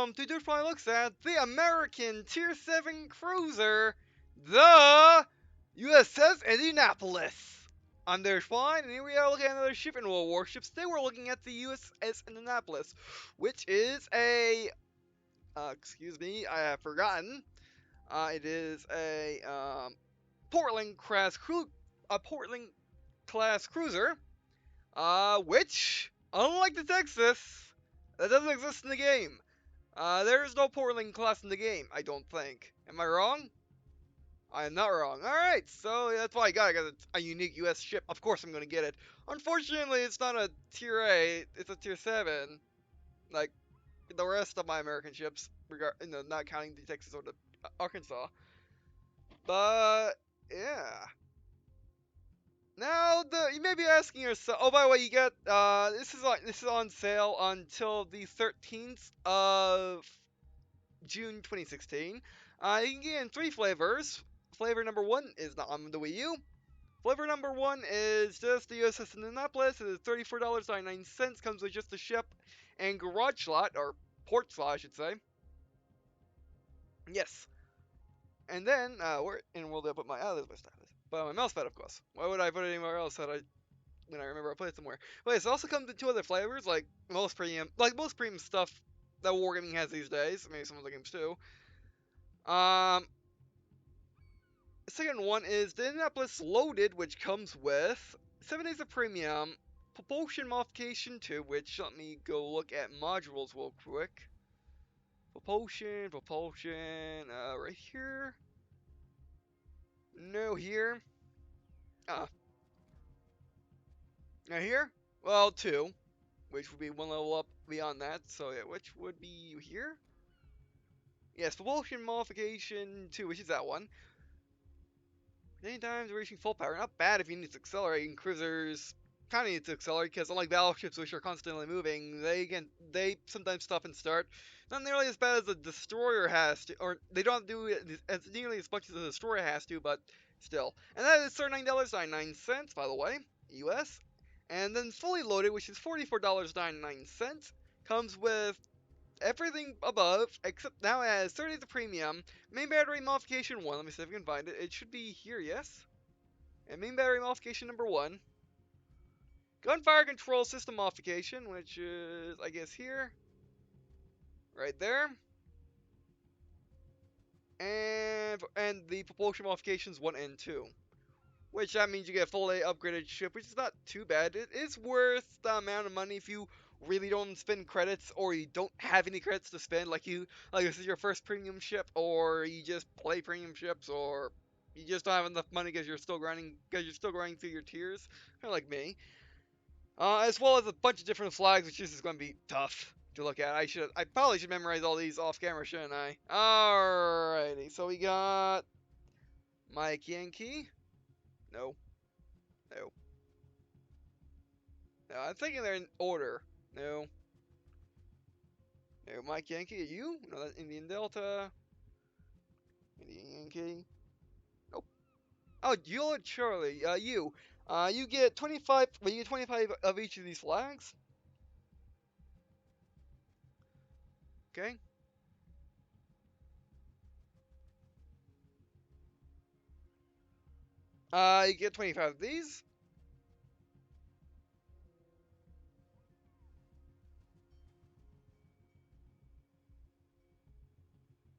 welcome to Dirt Fly Looks at the American Tier 7 cruiser, the USS Indianapolis. I'm Dirt Fly, and here we are looking at another ship in World Warships. Today we're looking at the USS Indianapolis, which is a, excuse me, I have forgotten. It is a, Portland class cruiser, which, unlike the Texas, that doesn't exist in the game. There is no Portland class in the game, I don't think. Am I wrong? I am not wrong. Alright, so that's why I got a unique US ship. Of course I'm gonna get it. Unfortunately, it's not a tier 8, it's a tier 7. Like the rest of my American ships, not counting the Texas or the Arkansas. But, yeah. Now, you may be asking yourself. Oh, by the way, you get this is on sale until the 13th of June 2016. You can get in 3 flavors. Flavor number 1 is not on the Wii U. Flavor number 1 is just the USS Indianapolis. It is $34.99. Comes with just the ship and garage slot, or port slot, I should say. Yes. And then, where in the world did I put my, there's my stylus. But my mouse pad, of course. Why would I put it anywhere else when I remember I put it somewhere? But it also comes in 2 other flavors, like most premium stuff that Wargaming has these days. Maybe some other games too. The second one is the Indianapolis Loaded, which comes with 7 days of premium, propulsion modification 2, which let me go look at modules real quick. Propulsion, right here. No, here. Now here? Well, 2, which would be 1 level up beyond that, so yeah, which would be here? Yes, propulsion modification 2, which is that one. Many times reaching full power. Not bad if you need to accelerate, and cruisers kind of need to accelerate, because unlike battleships, which are constantly moving, they sometimes stop and start. Not nearly as bad as a destroyer has to, or they don't do it as nearly as much as a destroyer has to, but still. And that is $39.99, by the way, US. And then fully loaded, which is $44.99, comes with everything above, except now it has 30 the premium, main battery modification 1, let me see if I can find it, it should be here, yes? And main battery modification number 1, gunfire control system modification, which is, I guess here, right there, and the propulsion modifications 1 and 2. Which that means you get a fully upgraded ship, which is not too bad. It is worth the amount of money if you really don't spend credits, or you don't have any credits to spend, like this is your first premium ship, or you just play premium ships, or you just don't have enough money because you're still grinding through your tiers, kind of like me. As well as a bunch of different flags, which is going to be tough to look at. I probably should memorize all these off camera, shouldn't I? Alrighty, so we got Mike Yankee. No. No. No, I'm thinking they're in order. No. No, Mike Yankee, you? No, that's Indian Delta. Indian Yankee. Nope. Oh, Juliet Charlie, you. You get 25, well, you get 25 of each of these flags. Okay. You get 25 of these.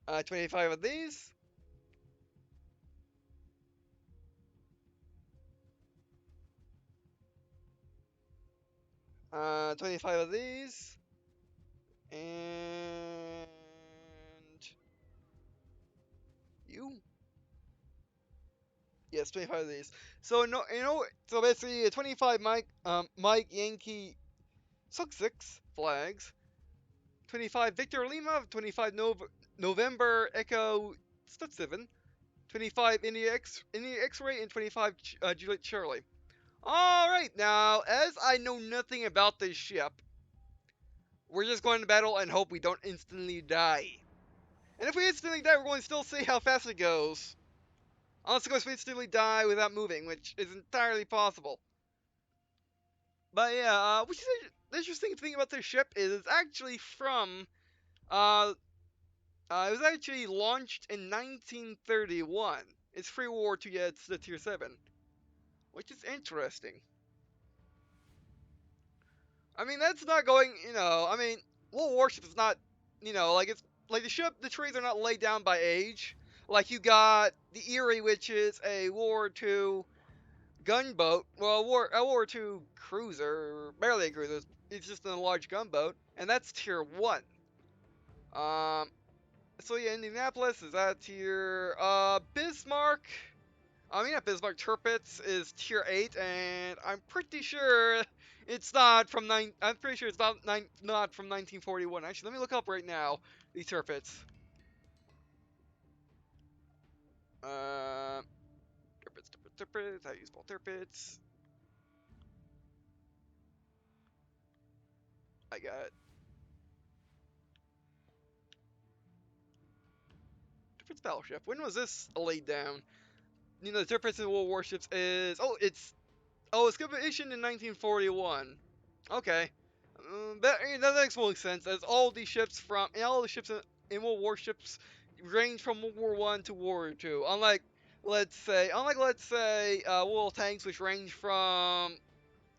Uh, 25 of these. Uh, 25 of these. And you? Yes, 25 of these. So no, so basically 25 Mike Yankee Suk 6 flags. 25 Victor Lima, 25 November Echo Stud 7, 25 India X-Ray, and 25 Juliet Charlie. Alright, now, as I know nothing about this ship, we're just going to battle and hope we don't instantly die. And if we instantly die, we're going to still see how fast it goes. Unless, of course, we instantly die without moving, which is entirely possible. But yeah, which is the interesting thing about this ship is it's actually from Uh, it was actually launched in 1931. It's pre-war to get the Tier 7, which is interesting. I mean, that's not going, I mean, World Warships is not, like it's like the trees are not laid down by age. Like you got the Erie, which is a World War II gunboat, well, a World War II cruiser, barely a cruiser. It's just a large gunboat, and that's Tier 1. Um, so yeah, Indianapolis is that tier. Bismarck. I mean, not Bismarck. Tirpitz is tier 8, and I'm pretty sure it's not from nine. I'm pretty sure it's not from 1941. Actually, let me look up right now the Tirpitz. Uh, Tirpitz. How do you spell Tirpitz? I got it. Tirpitz battleship. When was this laid down? The Tirpitz in World Warships is. It's issued in 1941. Okay. That makes more sense, as all the ships in World War ships range from World War One to World War Two. Unlike World tanks, which range from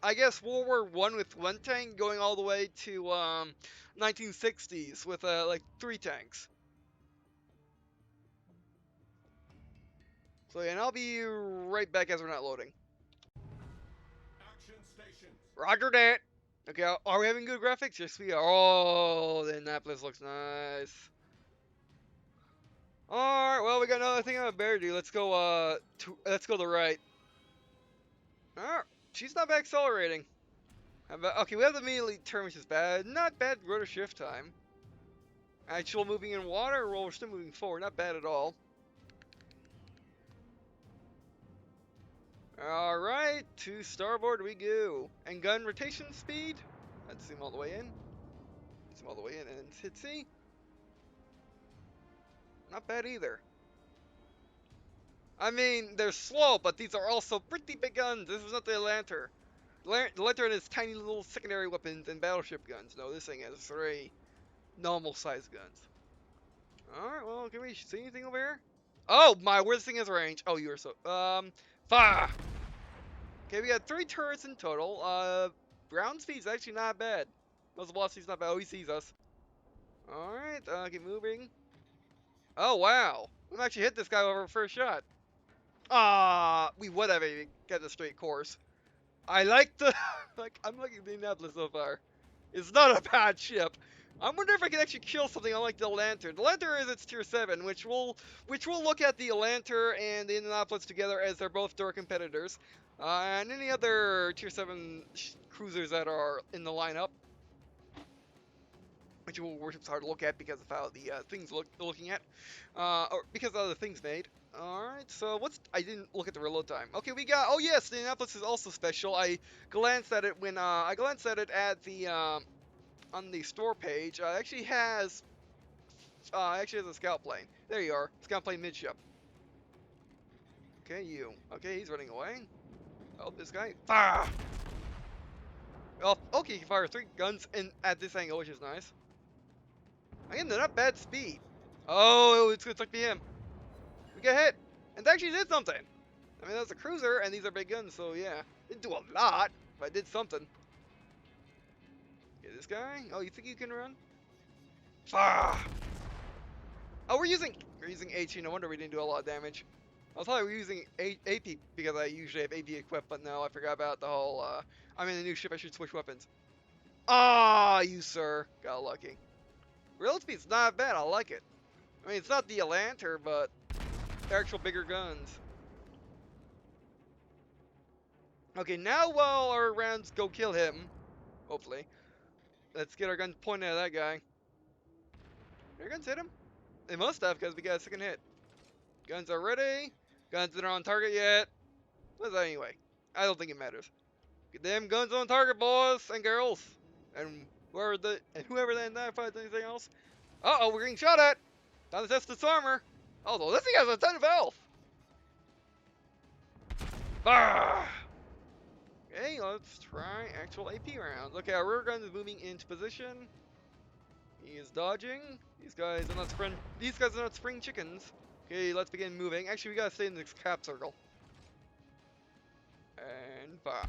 I guess World War One with one tank going all the way to 1960s with like 3 tanks. So yeah, and I'll be right back as we're not loading. Roger that. Okay, are we having good graphics? Yes, we are. Oh, the Annapolis looks nice. Alright, well, we got another thing I better do. Let's go to the right. Alright, she's not bad accelerating. Okay, we have the immediately turn, which is bad. Not bad rotor shift time. Actual moving in water, well, we're still moving forward. Not bad at all. Alright, to starboard we go. And gun rotation speed. Let's zoom all the way in. Zoom all the way in and hit C. Not bad either. I mean, they're slow, but these are also pretty big guns. This is not the Atlanter. The Lantern has tiny little secondary weapons and battleship guns. No, this thing has 3 normal sized guns. Alright, well, can we see anything over here? Oh my, where this thing has range. Oh, you are so, fire! Okay, we got 3 turrets in total. Ground speed's actually not bad. Most velocity's not bad. Oh, he sees us. Alright, keep moving. Oh, wow. We actually hit this guy over our first shot. We would have even got the straight course. I like the I'm liking the Indianapolis so far. It's not a bad ship. I wonder if I can actually kill something unlike the Lantern. The Lantern is its tier 7, which will look at the Lantern and the Indianapolis together as they're both direct competitors. And any other tier 7 cruisers that are in the lineup, which will Warship's hard to look at because of how the things looking at, or because of the things made. Alright, so I didn't look at the reload time. Okay, we got, oh yes, the Indianapolis is also special. I glanced at it at the, on the store page. Actually has a scout plane. There you are, scout plane midship. Okay, you. Okay, he's running away. Oh, this guy. Fire! Oh, okay, he can fire 3 guns at this angle, which is nice. Again, they're not bad speed. Oh, it's gonna suck me in. We got hit, and they actually did something. I mean, that's a cruiser, and these are big guns, so yeah. Didn't do a lot, but I did something. Okay, this guy. Oh, you think you can run? Ah! Oh, we're using 18. No wonder we didn't do a lot of damage. I thought we were using AP because I usually have AP equipped, but no, I forgot about the whole. I'm in a new ship. I should switch weapons. Ah, you sir, got lucky. Real speed's not bad. I like it. I mean, it's not the Atlanter, but they're actual bigger guns. Okay, now while our rounds go kill him, hopefully, let's get our guns pointed at that guy. Did our guns hit him? They must have, because we got a second hit. Guns are ready. Guns that are on target yet. What's that anyway? I don't think it matters. Get them guns on target, boys and girls. And whoever that identifies anything else. Uh-oh, we're getting shot at. Time to test this armor. Although this thing has a ton of health. Ah! Okay, let's try actual AP rounds. Okay, our rear gun is moving into position. He is dodging. These guys are not spring. These guys are not spring chickens. Okay, let's begin moving. Actually, we gotta stay in this cap circle. And fire.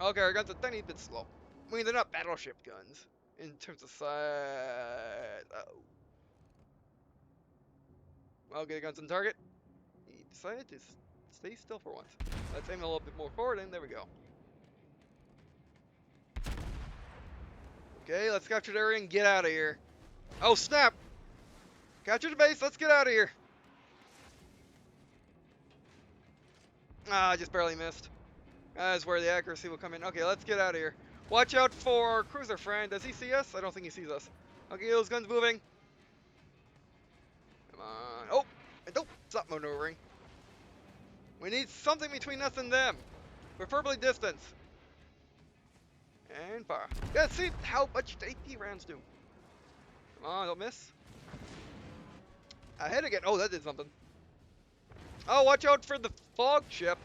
Okay, our guns are a tiny bit slow. I mean, they're not battleship guns in terms of size. Uh-oh. Okay, guns on target. He decided to stay still for once. Let's aim a little bit more forward, and there we go. Okay, let's capture the area and get out of here. Oh, snap! Capture the base, let's get out of here. Ah, I just barely missed. That's where the accuracy will come in. Okay, let's get out of here. Watch out for our cruiser friend. Does he see us? I don't think he sees us. Okay, those guns moving. Come on. Oh! Don't stop maneuvering. We need something between us and them. Preferably distance. And fire. Yeah, see how much AP rounds do. Come on, don't miss. I hit again. Oh, that did something. Oh, watch out for the fog ship.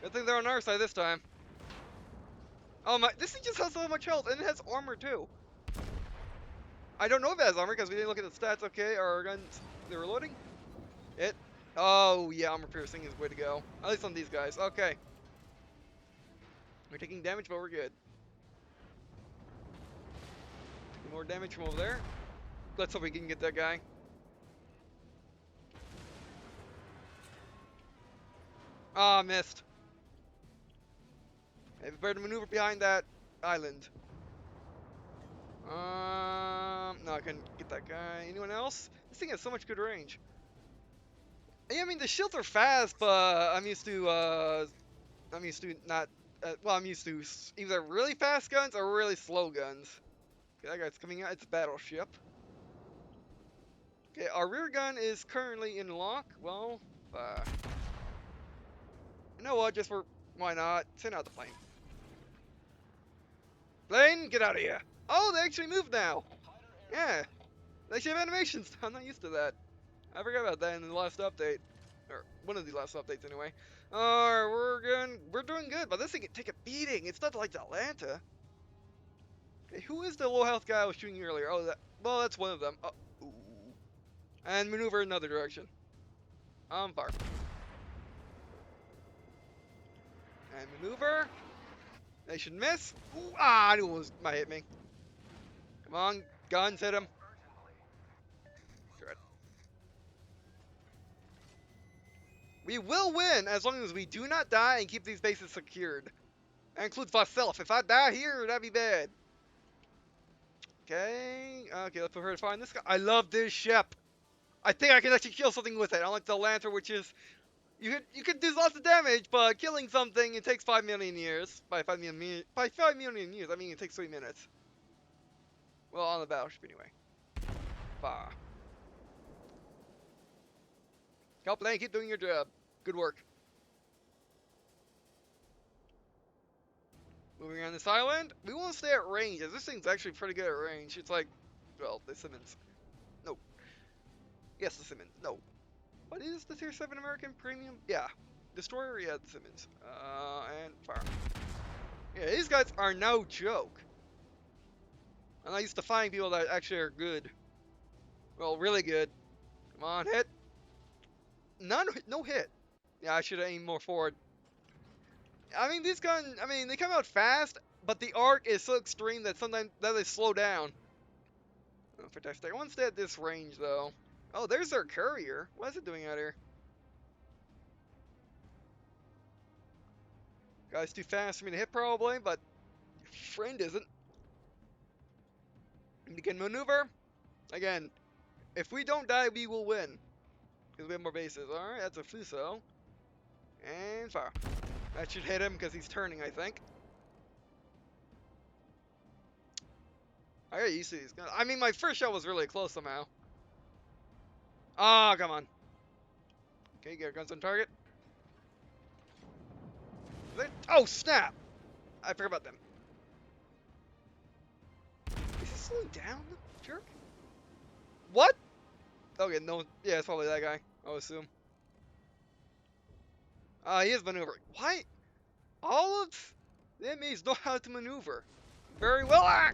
Good thing they're on our side this time. Oh my, this thing just has so much health, and it has armor too. I don't know if it has armor because we didn't look at the stats. Okay, our guns, they're reloading. It. Oh yeah, armor piercing is the way to go. At least on these guys. Okay. We're taking damage, but we're good. Taking more damage from over there. Let's hope we can get that guy. Ah, missed. Hey, prepare to maneuver behind that island. No, I couldn't get that guy. Anyone else? This thing has so much good range. Yeah, I mean the shields are fast, but I'm used to not. Well, I'm used to either really fast guns or really slow guns. Okay, that guy's coming out. It's a battleship. Okay, our rear gun is currently in lock. Well, you know what? Why not? Send out the plane. Plane, get out of here. Oh, they actually moved now. Yeah, they actually have animations. I'm not used to that. I forgot about that in the last update, or one of the last updates anyway. We're doing good, but this thing can take a beating. It's not like the Atlanta. Okay, who is the low health guy I was shooting earlier? Oh, well, that's one of them. Oh, ooh. And maneuver in another direction. Fire. And maneuver. They should miss. Ooh, I knew it might hit me. Come on, guns, hit him. Good. We will win as long as we do not die and keep these bases secured. That includes myself. If I die here, that'd be bad. Okay, let's prepare to find this guy. I love this ship. I think I can actually kill something with it. Unlike the Lantern, which is you could do lots of damage, but killing something it takes 5 million years. By 5 million years, I mean it takes 3 minutes. Well, on the battleship anyway. Fire. Help Lane, keep doing your job. Good work. Moving around this island. We want to stay at range, as this thing's actually pretty good at range. It's like, well, the Simmons. No. Yes, the Simmons. No. What is the Tier 7 American Premium? Yeah. Destroyer? Yeah, the Simmons. And fire. Yeah, these guys are no joke. I'm not used to finding people that actually are good. Well, really good. Come on, hit. No hit. Yeah, I should have aimed more forward. I mean, these guns, they come out fast, but the arc is so extreme that sometimes they slow down. Oh, fantastic. I want to stay at this range, though. Oh, there's their courier. What is it doing out here? Guy's too fast for me to hit, probably, but your friend isn't. Begin maneuver. Again, if we don't die, we will win. Because we have more bases. Alright, that's a Fuso. And fire. That should hit him because he's turning, I think. I got used to these guns. I mean, my first shot was really close somehow. Ah, oh, come on. Okay, get our guns on target. Oh, snap! I forgot about them. Is he slowing down, jerk? What? Okay, no. Yeah, it's probably that guy, I would assume. He is maneuvering. Why? All of the enemies know how to maneuver. Very well. Ah!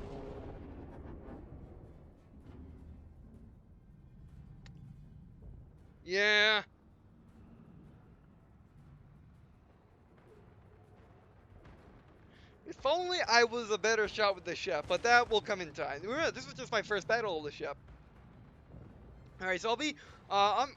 Yeah. If only I was a better shot with the ship, but that will come in time. Remember, this was just my first battle of the ship. Alright, so I'll be, I'll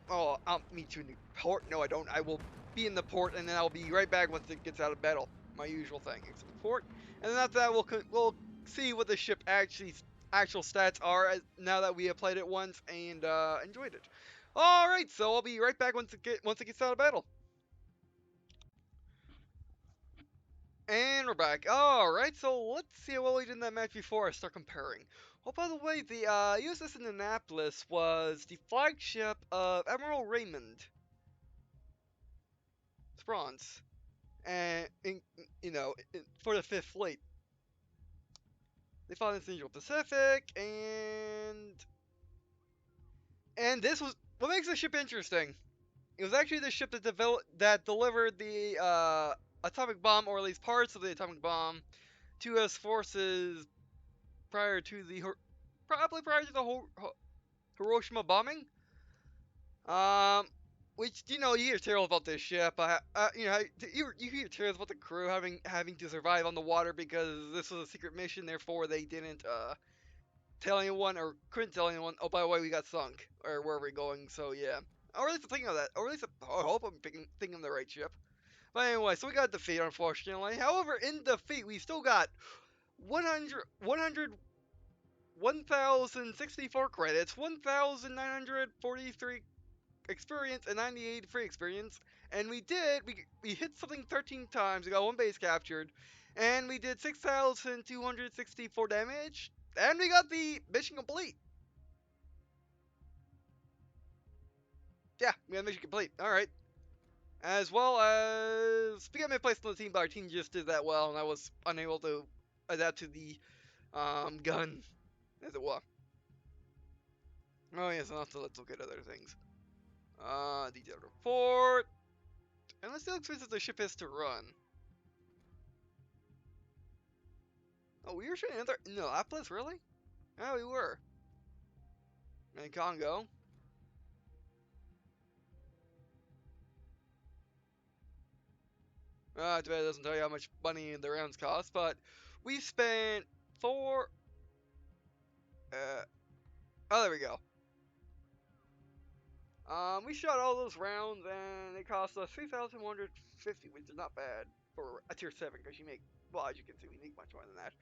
meet you in the port. No, I don't. I will be in the port, and then I'll be right back once it gets out of battle. My usual thing. It's the port, and then after that, we'll see what the ship actual stats are now that we have played it once and enjoyed it. Alright, so I'll be right back once it gets out of battle. And we're back. Alright, so let's see what we did in that match before I start comparing. Oh, by the way, the USS Indianapolis was the flagship of Admiral Raymond. It's bronze. And, for the 5th Fleet. They fought in the Central Pacific, and this was, what makes the ship interesting. It was actually the ship that delivered the, atomic bomb, or at least parts of the atomic bomb, to U.S. forces probably prior to the Hiroshima bombing. Um, which you hear tales about this ship. You hear tales about the crew having to survive on the water because this was a secret mission. Therefore, they didn't tell anyone or couldn't tell anyone. Oh, by the way, we got sunk or where we're going. So yeah, or at least I'm thinking of that. Or at least I hope I'm thinking of the right ship. But anyway, so we got defeat, unfortunately. However, in defeat, we still got 1,064 credits, 1,943 experience, and 98 free experience. And we hit something 13 times. We got 1 base captured, and we did 6,264 damage, and we got the mission complete. Yeah, we got mission complete. All right. As well as we got mid-placed on the team, but our team just did that well, and I was unable to adapt to the gun as it was. Oh yes, so let's look at other things. Detailed report. And let's see how expensive the ship is to run. Oh, we were shooting another Indianapolis, really? Oh, we were. And Congo. Too bad it doesn't tell you how much money the rounds cost, but we spent four. Oh, there we go. We shot all those rounds, and it cost us 3,150, which is not bad for a tier 7, because well, as you can see, we make much more than that.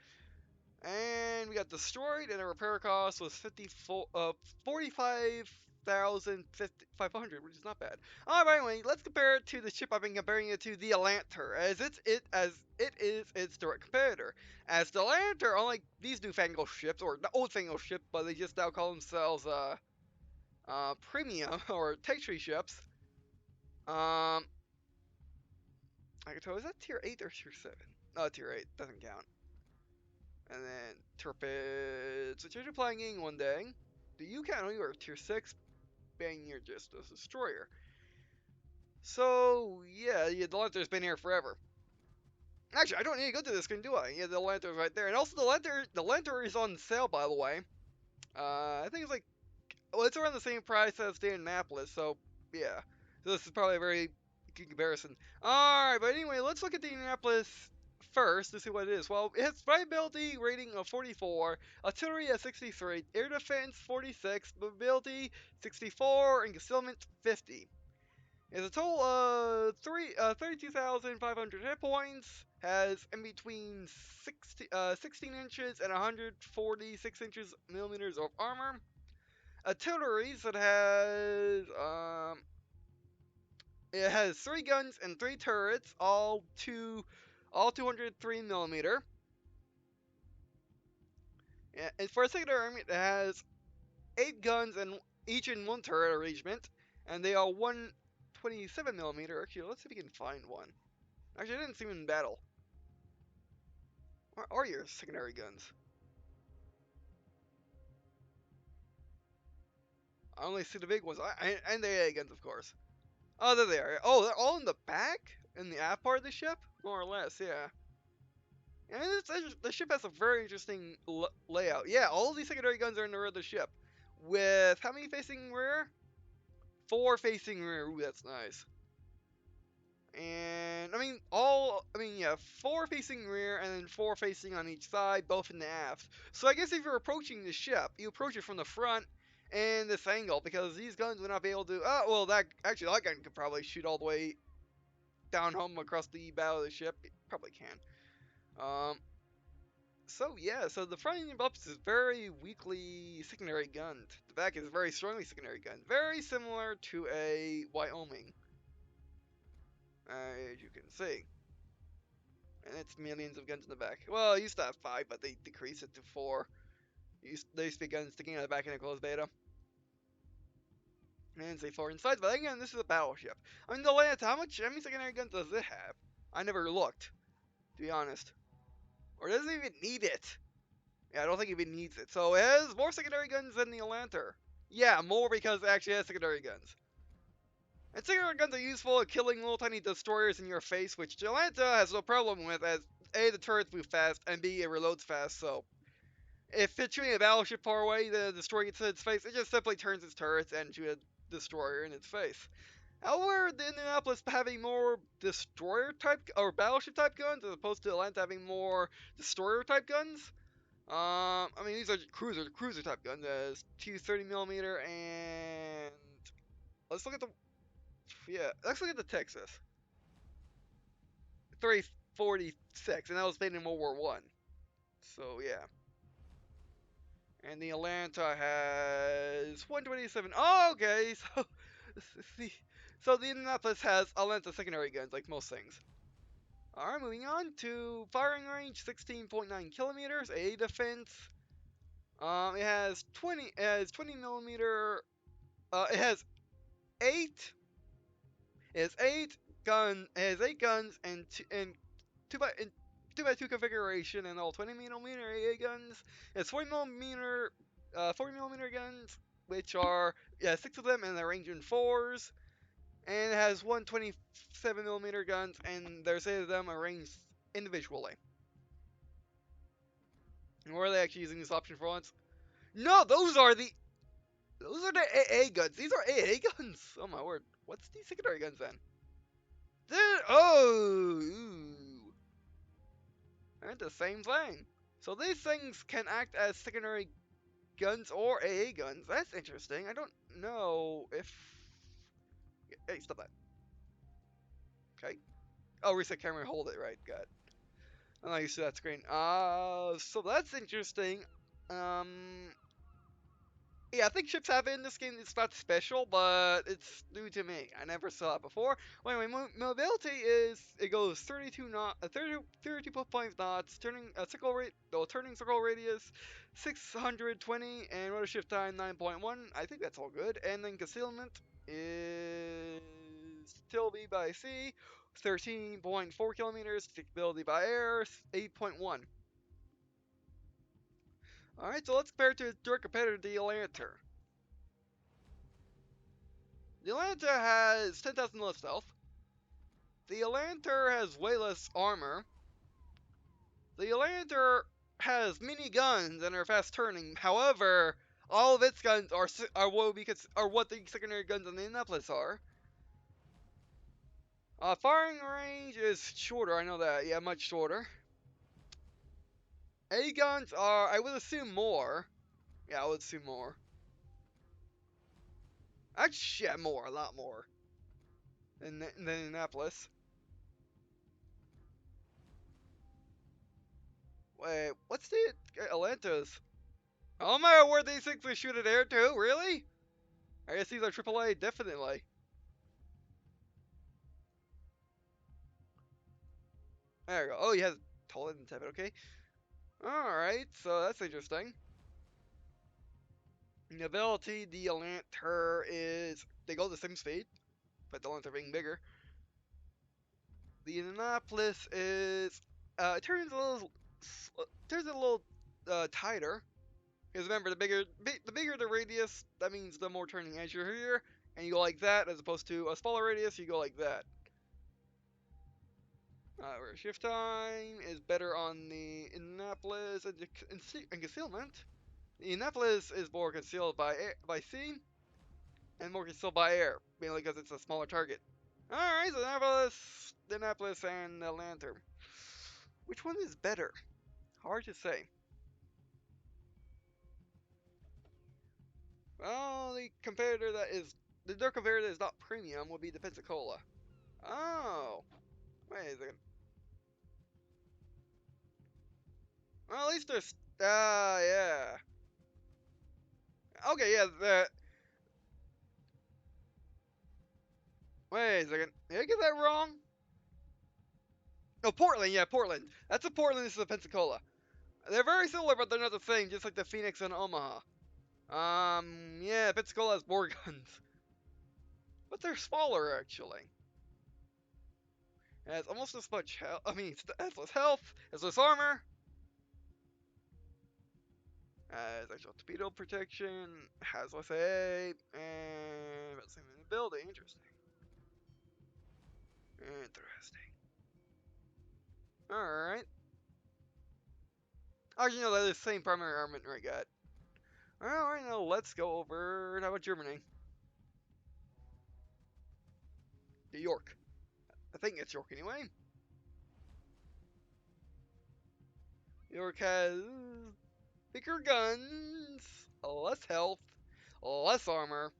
And we got destroyed, and the repair cost was 45,500, which is not bad. Alright, anyway, let's compare it to the ship I've been comparing it to, the Atlanter, as it is its direct competitor. As the Atlanter, unlike these newfangled ships, or the old-fangled ships, but they just now call themselves premium or texture ships. I can tell, is that tier 8 or tier 7? Oh, tier 8 doesn't count. And then torpedoes, which you're playing in one day. Do you count? You are tier 6, bang, you're just a destroyer. So yeah, the Lanter's been here forever. Actually, I don't need to go to this screen, do I? Yeah, the Lanter's right there, and also the Lantern is on sale, by the way. I think it's like, well, it's around the same price as the Indianapolis, so yeah. So this is probably a very good comparison. Alright, but anyway, let's look at the Indianapolis first to see what it is. Well, it has survivability rating of 44, artillery at 63, air defense 46, mobility 64, and concealment 50. It's a total of 32,500 hit points, has in between 16 inches and 146 millimeters of armor. Artillery, so it has 3 guns and 3 turrets, all 203 millimeter. And for a secondary army, it has 8 guns and each in 1 turret arrangement, and they are 127 millimeter. Actually, let's see if we can find one. Actually, I didn't see them in battle. Where are your secondary guns? I only see the big ones, and the AA guns, of course. Oh, there they are. Oh, they're all in the back? In the aft part of the ship? More or less, yeah. And the ship has a very interesting layout. Yeah, all of these secondary guns are in the rear of the ship. With how many facing rear? 4 facing rear. Ooh, that's nice. And yeah, 4 facing rear and then 4 facing on each side, both in the aft. So I guess if you're approaching the ship, you approach it from the front and this angle, because these guns would not be able to. Oh, well, that gun could probably shoot all the way down home across the bow of the ship. It probably can. So yeah, so the front engine buffs is very weakly secondary gunned. The back is very strongly secondary gunned, very similar to a Wyoming, as you can see. And it's millions of guns in the back. Well, it used to have 5, but they decreased it to 4. There used to be guns sticking out of the back in a closed beta. And say 4 inside, but again, this is a battleship. I mean, the Atlanta, how many secondary guns does it have? I never looked, to be honest. Or does it even need it? Yeah, I don't think it even needs it. So it has more secondary guns than the Atlanta. Yeah, more because it actually has secondary guns. And secondary guns are useful at killing little tiny destroyers in your face, which the Atlanta has no problem with, as A, the turrets move fast, and B, it reloads fast, so if it's shooting a battleship far away, the destroyer gets in its face, it just simply turns its turrets and shoots a destroyer in its face. However, the Indianapolis having more destroyer type or battleship type guns as opposed to Atlanta having more destroyer type guns. I mean, these are cruiser type guns, as 230mm, and let's look at the let's look at the Texas 346, and that was made in World War One. So yeah. And the Atlanta has 127. Oh, okay. So the Indianapolis has Atlanta secondary guns, like most things. Alright, moving on to firing range, 16.9 kilometers, A defense. It has 20 millimeter. It has eight. It has eight gun. It has 8 guns and two by and 2x2 configuration, and all 20mm AA guns. It's 40mm guns, which are 6 of them, and they're range in 4s. And it has 127mm guns, and there's 8 of them arranged individually. And where are they actually using this option for once? No, those are the AA guns. These are AA guns. Oh my word. What's these secondary guns then? Ooh. They're the same thing. So these things can act as secondary guns or AA guns. That's interesting. I don't know if. Hey, stop that. Okay. Oh, reset camera. Hold it. Right. Good. I'm not used to that screen. So that's interesting. Um, Yeah, I think ships have it in this game. It's not special, but it's new to me. I never saw it before. Well, anyway, mobility is it goes 32.5 knots, turning circle radius 620, and rotor shift time 9.1. I think that's all good. And then concealment is still B by sea, 13.4 kilometers. Stickability by air, 8.1. All right, so let's compare it to its direct competitor, the Atlanter. The Atlanta has 10,000 less stealth. The Atlanta has way less armor. The Atlanta has mini guns and are fast turning. However, all of its guns are what the secondary guns in the Indianapolis are. Firing range is shorter. I know that. Yeah, much shorter. A guns are, I would assume, more. Yeah, I would assume more. Actually, yeah, more, a lot more than Indianapolis. Wait, what's the Atlanta's? Oh my word, these things will shoot at air too? Really? I guess these are AAA, definitely. There we go. Oh, he has taller than 10, okay. Alright, so that's interesting. The ability, the Atlanter is, they go the same speed, but the Atlanter being bigger. The Indianapolis is, it turns a little tighter. Because remember, the bigger the radius, that means the more turning edge you're here, and you go like that, as opposed to a smaller radius, you go like that. Where shift time is better on the Indianapolis and concealment. The Indianapolis is more concealed by sea. and more can still by air, mainly because it's a smaller target. Alright, so Indianapolis and Atlanta. Which one is better? Hard to say. Well, their competitor that is not premium would be the Pensacola. Oh, wait a second. Well, at least there's, yeah. Okay, yeah, wait a second. Did I get that wrong? Oh, Portland, yeah, Portland. That's a Portland, this is a Pensacola. They're very similar, but they're not the same, just like the Phoenix and Omaha. Yeah, Pensacola has more guns. But they're smaller, actually. It has almost as much health. I mean, it has less health, has less armor. Has actual torpedo protection, has less A, and about the same ability. Interesting. Interesting. Alright. Oh, you know, that is the same primary armament I got. Alright, now let's go over. How about Germany? New York. I think it's York anyway. New York has bigger guns, less health, less armor.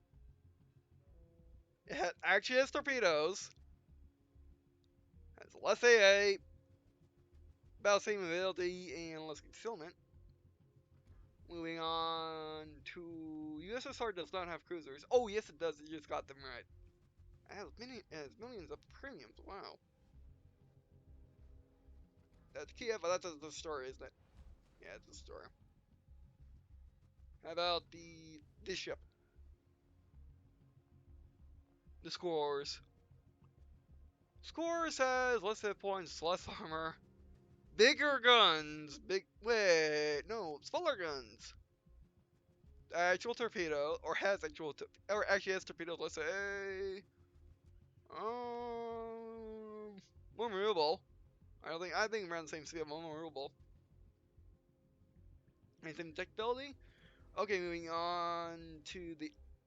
Actually has torpedoes, has less AA, about the same ability, and less concealment. Moving on to USSR does not have cruisers. Oh yes it does, you just got them right. It has millions of premiums, wow. That's Kiev, but that's the story, isn't it? Yeah, it's the story. How about this ship? The scores. Scores has less hit points, less armor, bigger guns, wait, no, smaller guns. Actual torpedo, or has actual, or actually has torpedoes, let's say, more maneuverable. I think around the same scale, more maneuverable. Anything detectability? Okay, moving on to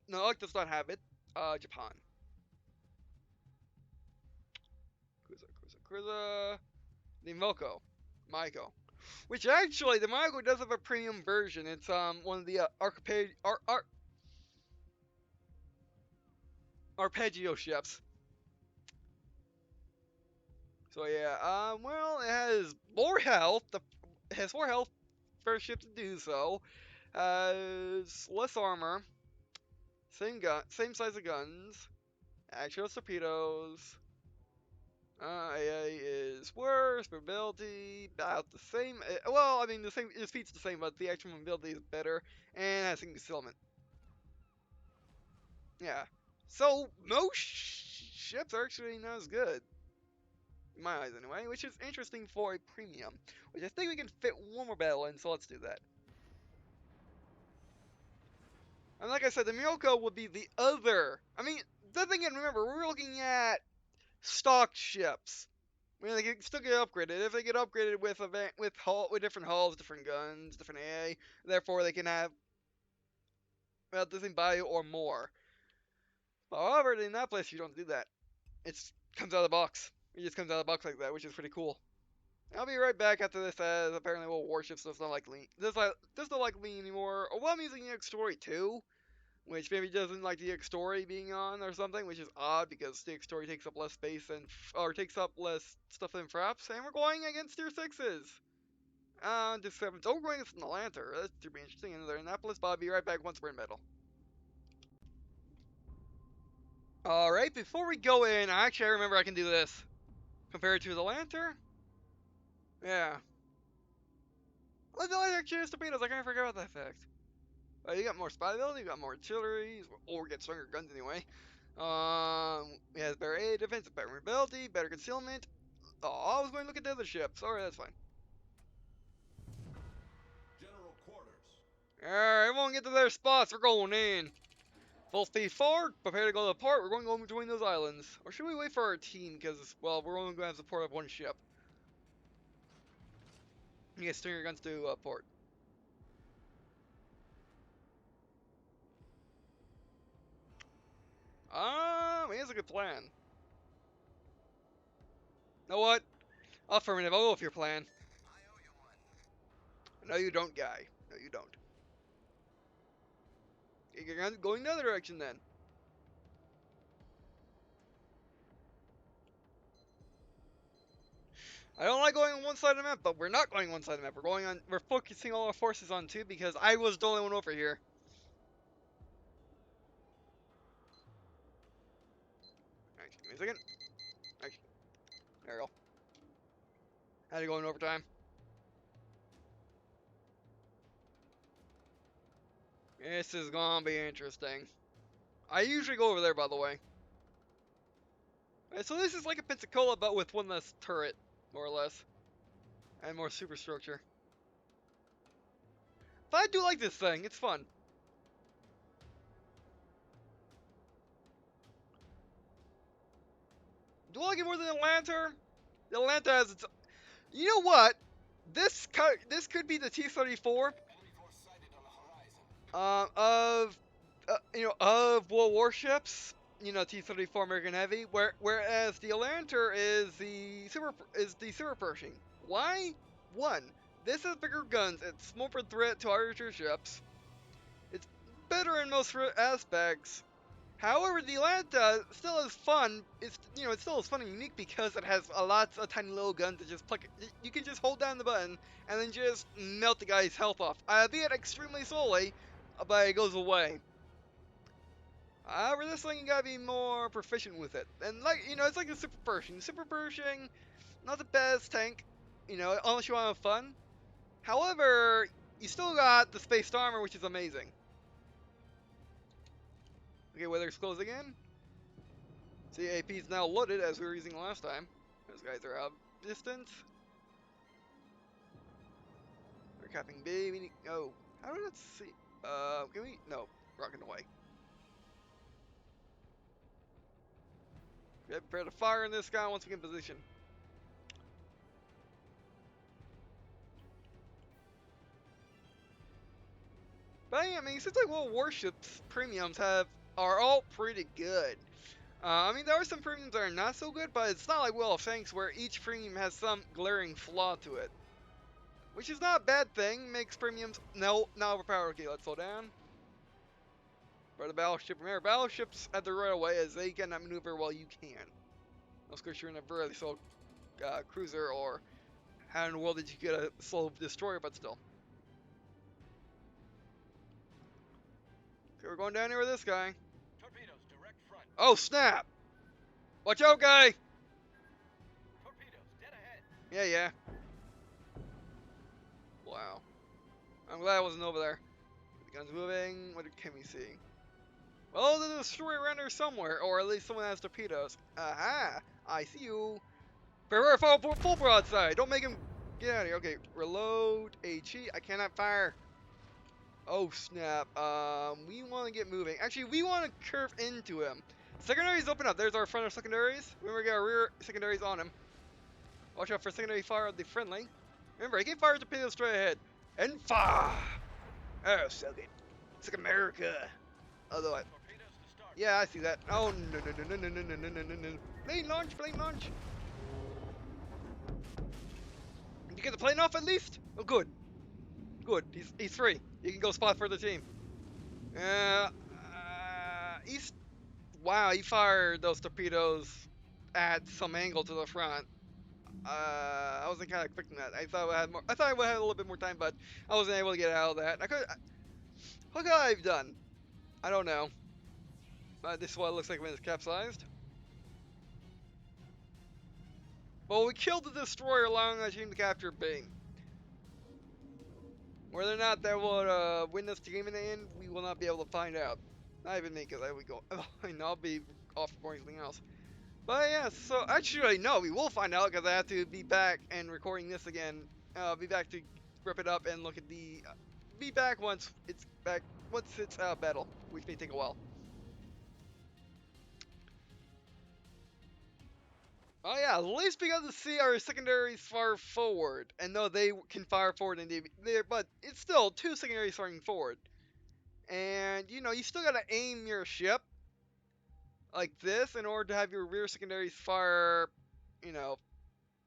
no, it does not have it, Japan. Cruiser, the Maiko. Which actually, the Maiko does have a premium version. It's one of the arpeggio ships. So yeah, well, it has more health. It has more health for a ship to do so. Has less armor. Same size of guns. Actual torpedoes. AA is worse. Mobility about the same. Well, I mean the same. Its speed's the same, but the actual mobility is better, and has concealment. Yeah. So most ships are actually not as good, in my eyes anyway, which is interesting for a premium. Which I think we can fit one more battle in, so let's do that. And like I said, the Miyoko would be the other. I mean, the thing, and remember, we're looking at stock ships. I mean, they can still get upgraded. If they get upgraded with different hulls, different guns, different AA, therefore they can have about the same value or more. However, in that place, you don't do that. It comes out of the box. It just comes out of the box like that, which is pretty cool. I'll be right back after this, as apparently, well, Warships does not like me. Does not like me anymore. Or, well, I'm using EX Story too, which maybe doesn't like the EX Story being on or something, which is odd because the EX Story takes up less space or takes up less stuff than Fraps, and we're going against Tier 6s. To 7s. Oh, we're going against Atlanta. That should be interesting. And Indianapolis, but I'll be right back once we're in battle. Alright, before we go in, I remember I can do this. Compared to the Lantern? Yeah. Well, the Lantern actually has torpedoes, I kind of forgot about that fact. You got more spy ability, you got more artillery, or get stronger guns anyway. It has better air defense, better mobility, better concealment. Oh, I was going to look at the other ships. Alright, that's fine. General quarters. Alright, everyone get to their spots. We're going in. Full speed forward. Prepare to go to the port. We're going to go between those islands. Or should we wait for our team? Because, well, we're only going to have support of one ship. You guys string your guns to port. is a good plan. Know what? Affirmative, I'll go with your plan. No, you don't, guy. No, you don't. You're going the other direction then. I don't like going on one side of the map, but we're not going one side of the map. We're focusing all our forces on two because I was the only one over here. Alright, give me a second. Alright, there we go. Had to go in overtime. This is gonna be interesting. I usually go over there, by the way. Alright, so this is like a Pensacola, but with one less turret, more or less. And more superstructure. But I do like this thing, it's fun. Do I like it more than the Atlanta? The Atlanta has its... You know what? This could be the T-34 of of warships. You know, T-34 American Heavy. Whereas the Atlanta is the super Pershing. Why? One, this has bigger guns. It's more of a threat to Irish ships. It's better in most aspects. However, the Atlanta still is fun. It still is fun and unique because it has a lots of tiny little guns that just pluck. You can just hold down the button and then just melt the guy's health off. Albeit extremely slowly, but it goes away. However, this thing you gotta be more proficient with it. And it's like the Super Pershing. Super Pershing, not the best tank, unless you want to have fun. However, you still got the spaced armor, which is amazing. Okay, weather's closed again. See, AP is now loaded as we were using last time. Those guys are out of distance. We're capping B. We need. Oh, how do we not see? Can we? No, rocking away. Get prepared to fire in this guy once we get in position. But yeah, I mean, it seems like warships premiums are all pretty good. I mean, there are some premiums that are not so good, but it's not like Will of Thanks where each premium has some glaring flaw to it. Which is not a bad thing, makes premiums not overpowered. Okay, let's slow down. For the battleship, remember, battleships at the right away as they cannot maneuver while you can. Unless of course you're in a very slow cruiser, or how in the world did you get a slow destroyer, but still. Okay, we're going down here with this guy. Torpedoes, direct front. Oh, snap! Watch out, guy! Torpedoes, dead ahead. Yeah. Wow. I'm glad I wasn't over there. The gun's moving. What can we see? Well, there's a destroyer around here somewhere, or at least someone has torpedoes. Aha! I see you. Prepare full broadside. Don't make him get out of here. Okay, reload. HE. I cannot fire. Oh snap. We want to get moving. Actually, we want to curve into him. Secondaries open up. There's our front of secondaries. Remember, we got our rear secondaries on him. Watch out for secondary fire of the friendly. Remember, he can fire torpedoes straight ahead. And fire! Oh, so good. It's like America. Although yeah, I see that. Oh, no. Plane launch. Did you get the plane off at least? Oh, good. He's free. You can go spot for the team. Wow, he fired those torpedoes at some angle to the front. I wasn't kind of expecting that. I thought I would have a little bit more time, but I wasn't able to get out of that. What could I have done? I don't know. This is what it looks like when it's capsized. Well, we killed the destroyer, allowing our team to capture B. Whether or not that will win this game in the end, we will not be able to find out. Not even me, because I'll be off for anything else. But yeah, so actually, no, we will find out, because I have to be back and recording this again. Be back to rip it up and look at be back once it's battle, which may take a while. Oh yeah, at least we got to see our secondaries fire forward, and no, they can fire forward indeed. But it's still two secondaries firing forward, and you still gotta aim your ship. like this in order to have your rear secondaries fire, you know,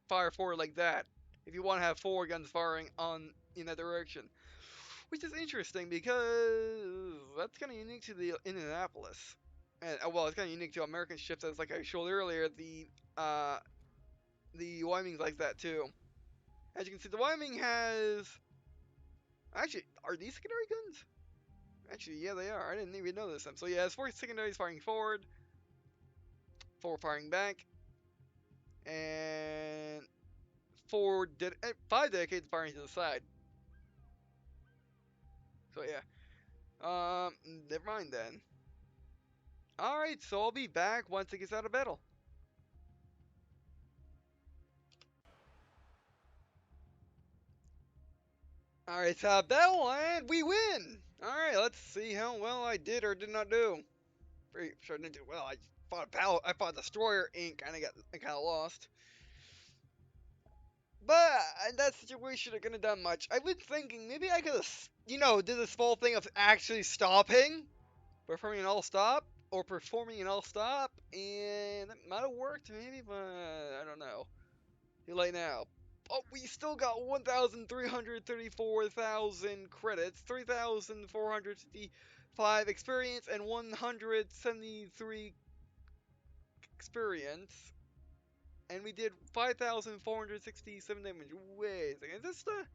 fire forward like that. If you want to have four guns firing on in that direction, which is interesting because that's kind of unique to the Indianapolis, and well, it's kind of unique to American ships, as like I showed earlier. The Wyoming's like that too. As you can see, the Wyoming has actually are these secondary guns? Actually, yeah, they are. I didn't even notice them. So yeah, it's four secondaries firing forward, four firing back, and five dedicated firing to the side. So yeah. Never mind then. Alright, so I'll be back once it gets out of battle. Alright, it's out of battle and we win! Alright, let's see how well I did or did not do. Pretty sure I didn't do well. I fought a battle. I fought a destroyer ink and I kinda lost. But in that situation, I couldn't have done much. I've been thinking maybe I could have, did this small thing of actually stopping, performing an all stop, and that might have worked maybe, but I don't know. Too late now. Oh, we still got 1,334,000 credits, 3,455 experience, and 173 experience. And we did 5,467 damage. Wait a second, is this the...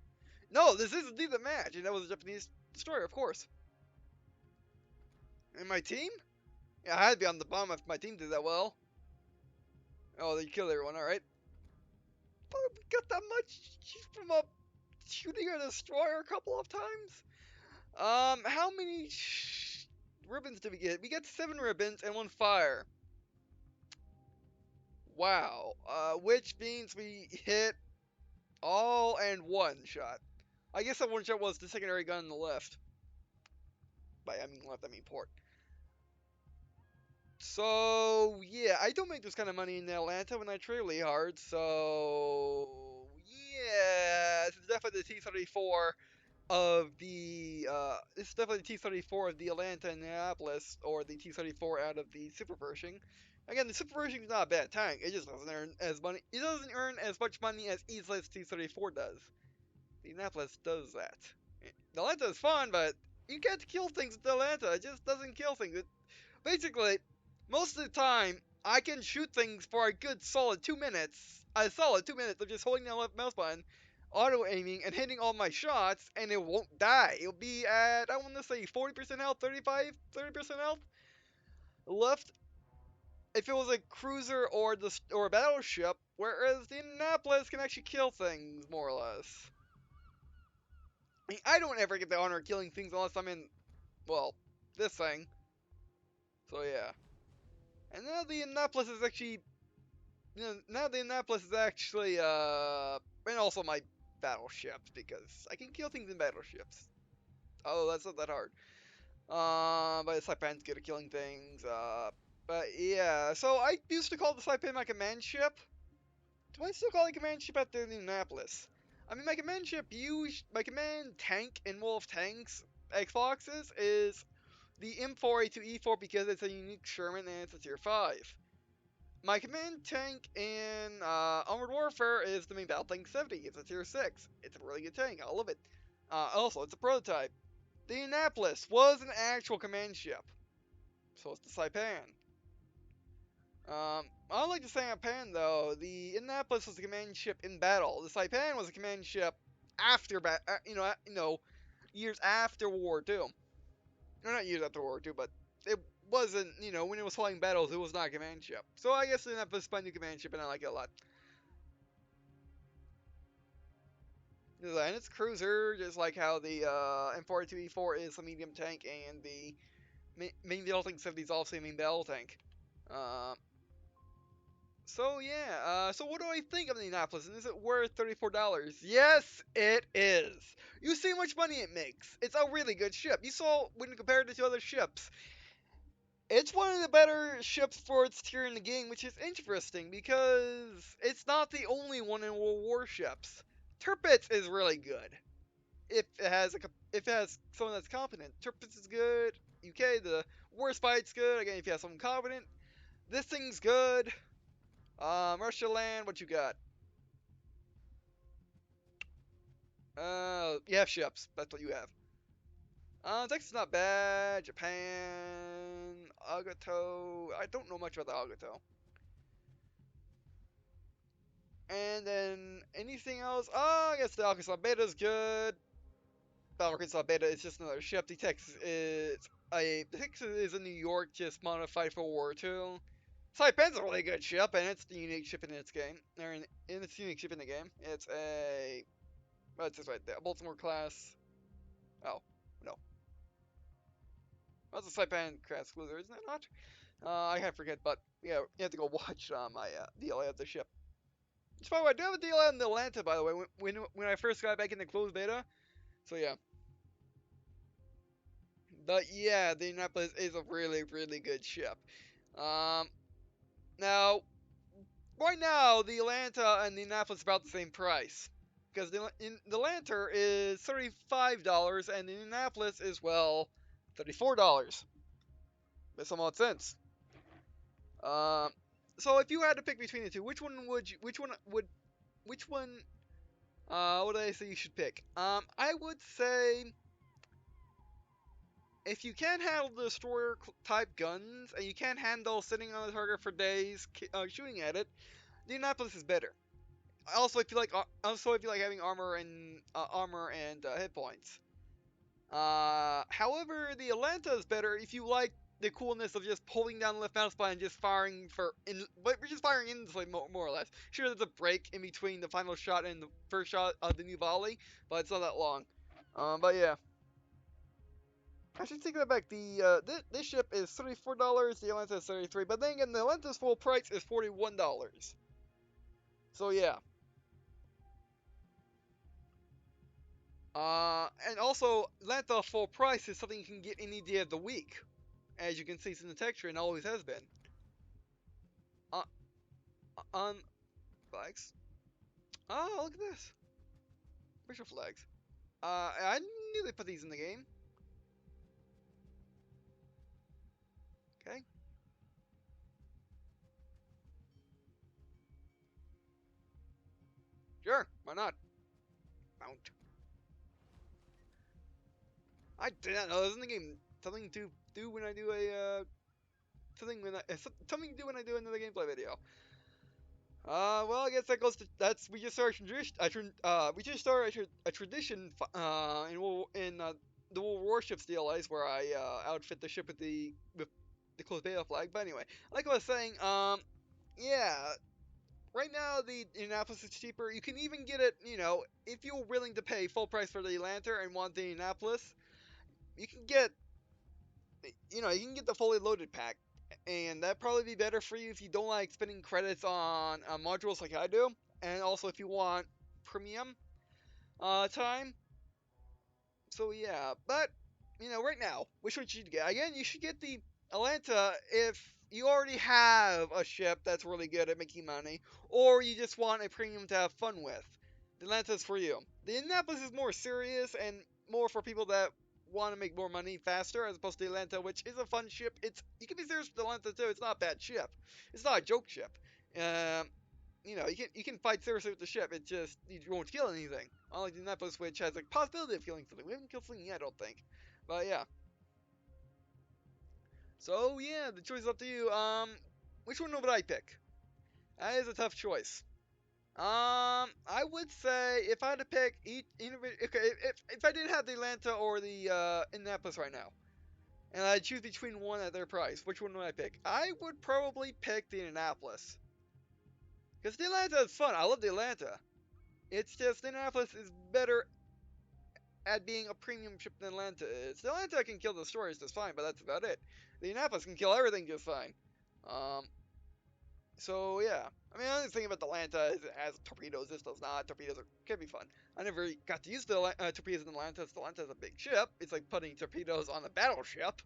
No, this is indeed the match, and that was a Japanese destroyer, of course. And my team? Yeah, I had to be on the bomb if my team did that well. Oh, they killed everyone, alright. But we got that much from a shooting a destroyer a couple of times? How many ribbons did we get? We got 7 ribbons and 1 fire. Wow. Which means we hit all and 1 shot. I guess that 1 shot was the secondary gun on the left. By I mean left, I mean port. So, yeah, I don't make this kind of money in Atlanta when I trade really hard, so... Yeah, it's definitely the T-34 of the this is definitely the T-34 of the Atlanta Indianapolis, or the T-34 out of the Super Pershing. Again, the Super Pershing is not a bad tank. It just doesn't earn as money. It doesn't earn as much money as easily as T-34 does. The Indianapolis does that. The Atlanta is fun, but you can't kill things with the Atlanta. It just doesn't kill things. Basically, most of the time, I can shoot things for a good solid 2 minutes. A solid 2 minutes of just holding the left mouse button, auto aiming, and hitting all my shots, and it won't die. It'll be at, I want to say, 40% health, 30% health left if it was a cruiser or a battleship, whereas the Indianapolis can actually kill things, more or less. I don't ever get the honor of killing things unless I'm in, well, this thing. So yeah. And now the Indianapolis is actually, and also my battleships, because I can kill things in battleships. Oh, that's not that hard. But the Saipan's good at killing things. But yeah, so I used to call the Saipan my command ship. Do I still call it command ship at the Indianapolis? I mean, my command ship, my command tank in Wolf Tanks Xboxes is the M4A2E4 because it's a unique Sherman and it's a tier 5. My command tank in Armored Warfare is the main battle tank 70. It's a tier 6. It's a really good tank. I love it. Also, it's a prototype. The Indianapolis was an actual command ship. So it's the Saipan. Unlike the Saipan, though, the Indianapolis was a command ship in battle. The Saipan was a command ship after, years after World War II. No, not years after World War II, but it wasn't, when it was fighting battles, it was not a command ship. So I guess the Indianapolis is my new command ship, and I like it a lot. And it's cruiser, just like how the M4A2E4 is a medium tank, and the main battle tank 70 is also a main battle tank. Uh, so yeah, so what do I think of the Indianapolis, and is it worth $34? Yes, it is. You see how much money it makes. It's a really good ship. You saw when you compared it to other ships. It's one of the better ships for its tier in the game, which is interesting because it's not the only one in World War ships. Tirpitz is really good. If it has someone that's competent. Tirpitz is good. UK, the Warspite's good. Again, if you have someone competent. This thing's good. Russia land, what you got? You have ships. That's what you have. Texas not bad. Japan, Agato. I don't know much about the Agato. And then anything else? I guess the Arkansas Beta's good. The Arkansas Beta is just another ship. The Texas is a New York just modified for World War II. Saipan's a really good ship, and it's the unique ship in its game. It's the unique ship in the game. It's a what's this right there? Baltimore class. Oh no, that's a Saipan class cruiser, isn't it not? I can't forget, but yeah, you have to go watch my DLA of the ship. By the way, I do have a DLA in the Atlanta, by the way, when I first got back in the closed beta. So yeah. But yeah, the Indianapolis is a really, really good ship. Um, now, right now, the Atlanta and the Indianapolis are about the same price. Because the Atlanta is $35 and the Indianapolis is, well, $34. Makes some odd sense. Um, so if you had to pick between the two, which one, what did I say you should pick? I would say if you can't handle the destroyer type guns and you can't handle sitting on the target for days shooting at it, the Indianapolis is better. Also, if you like having armor and hit points. However, the Atlanta is better if you like the coolness of just holding down the left mouse button and just but we're just firing endlessly, more or less. Sure, there's a break in between the final shot and the first shot of the new volley, but it's not that long. But yeah. I should take that back. This ship is $34. The Atlanta is 33. But then again, the Atlanta's full price is $41. So yeah. And also Atlanta full price is something you can get any day of the week, as you can see it's in the texture and always has been. Uh, on flags. Oh, look at this. Official flags. I knew they put these in the game. Okay. Sure. Why not? Mount. I did not know this in the game. Something to do when I do something to do when I do another gameplay video. Well, I guess that goes to we just started a tradition in the Warships DLAs where I outfit the ship with the closed beta flag. But anyway, like I was saying, yeah, right now the Indianapolis is cheaper. You can even get it, if you're willing to pay full price for the Atlanta and want the Indianapolis, you can get you can get the fully loaded pack, and that'd probably be better for you if you don't like spending credits on modules like I do, and also if you want premium time. So yeah, but right now, which one should you get? Again, you should get the Atlanta if you already have a ship that's really good at making money, or you just want a premium to have fun with. The Atlanta's for you. The Indianapolis is more serious and more for people that want to make more money faster, as opposed to the Atlanta, which is a fun ship. You can be serious with the Atlanta too. It's not a bad ship. It's not a joke ship. Um, you can fight seriously with the ship. It just you won't feel anything. Unlike the Indianapolis, which has a possibility of feeling something. We haven't killed something yet, I don't think. But yeah. So yeah, the choice is up to you. Which one would I pick? That is a tough choice. I would say if I had to pick okay, if I didn't have the Atlanta or the Indianapolis right now, and I choose between one at their price, which one would I pick? I would probably pick the Indianapolis, because the Atlanta is fun. I love the Atlanta. It's just the Indianapolis is better at being a premium ship than Atlanta is. The Atlanta can kill the destroyers just fine, but that's about it. The Indianapolis can kill everything just fine. Um, So yeah, I mean, the only thing about the Atlanta is it has torpedoes. This does not. Can be fun. I never got to use the torpedoes in the Atlanta. The Atlanta's a big ship. It's like putting torpedoes on a battleship.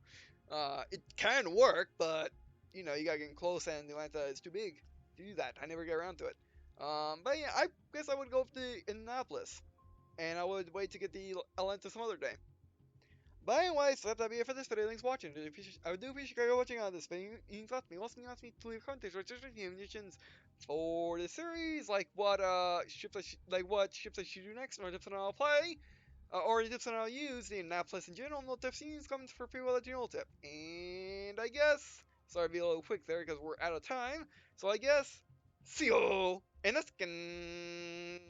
It can work, but you gotta get close, and the Atlanta is too big to do that. I never get around to it. But yeah, I guess I would go with the Indianapolis, and I would wait to get the Atlanta some other day. But anyways, that'll be it for this video. Thanks for watching. I do appreciate you guys watching on this video. You thought me. Also, you asked me to leave comments or just recommendations for the series, like what ships I should do next, or tips on how I'll play, or tips on how I'll use the Annapolis in general. No tips and comments for people that general tip. And I guess sorry to be a little quick there because we're out of time. So I guess see you in a second.